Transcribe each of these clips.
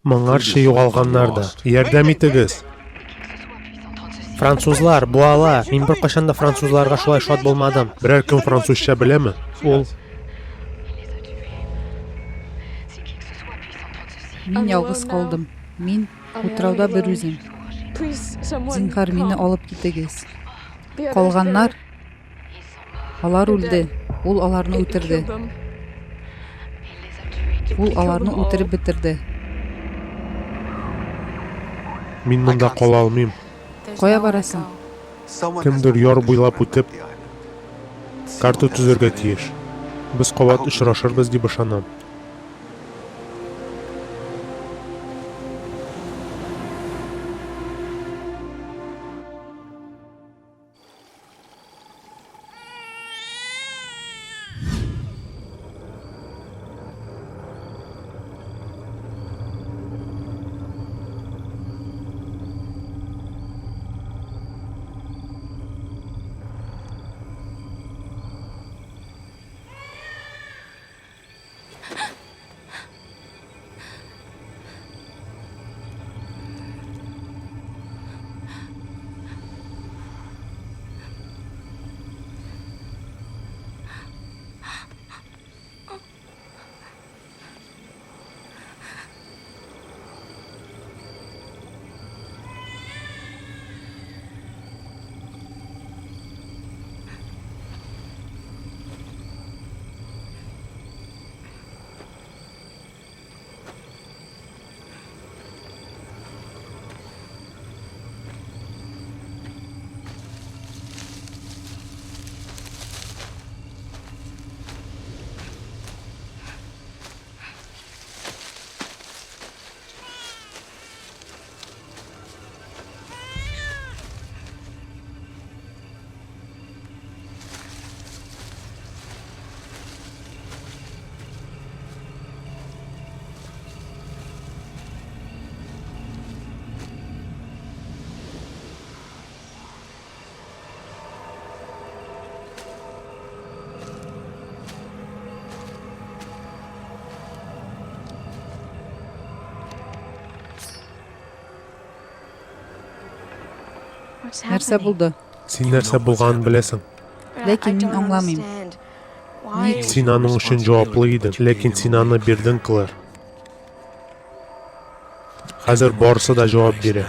Моңарчы югалганнарда. Ярдәм итегез. Французлар, буала. Мин бер кашан да французларга шулай шат булмадым. Берәр кем французча беләме? Ул Мин ялгыз калдым. Мин утрауда бер үзем. Зинһар мине алып китегез. Калганнар, алар үлде. Ул аларны үтерде. Ул аларны үтереп бетерде. мин монда кала алмыйм. Кая барасың? Кемдер яр буйлап үтеп карта төзергә тиеш. Без кабат очрашырбыз дип ышанам. Нәрсә булды? Син нәрсә булганын беләсең. Ләкин мин аңламыйм. Син аның өчен җаваплы идең, ләкин син аны бирдең кылыр. Хәзер барысы да җавап бирә.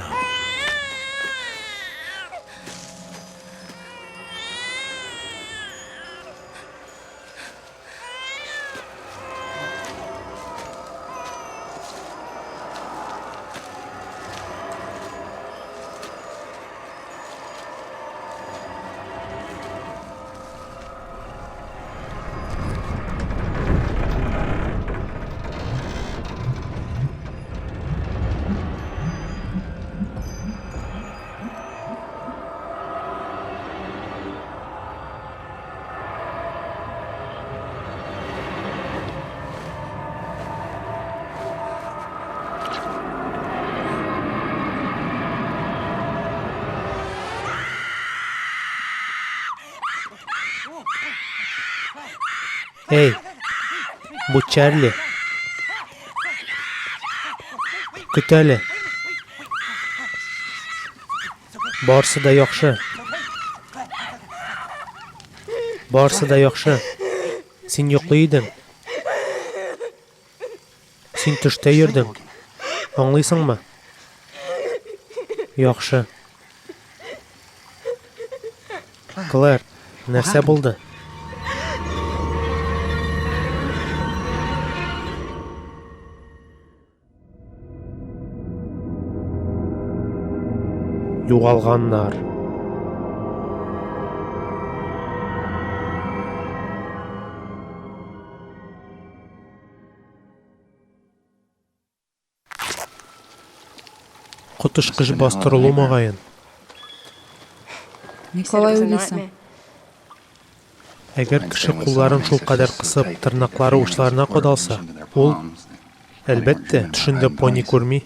Эй, бу Чарли. Көт әле. Барысы да яхшы. Барысы да яхшы. Син йоклый идең. Син төштә йөрдең. Аңлыйсыңмы? Яхшы. Клэр, нәрсә булды? Югалганнар. Котышкыч бастырылу мөгаен. Николай уйлыйсың? Әгәр кеше кулларын шул кадәр кысып, тырнаклары учларына кадалса, ул, әлбәттә, төшендә пони күрми.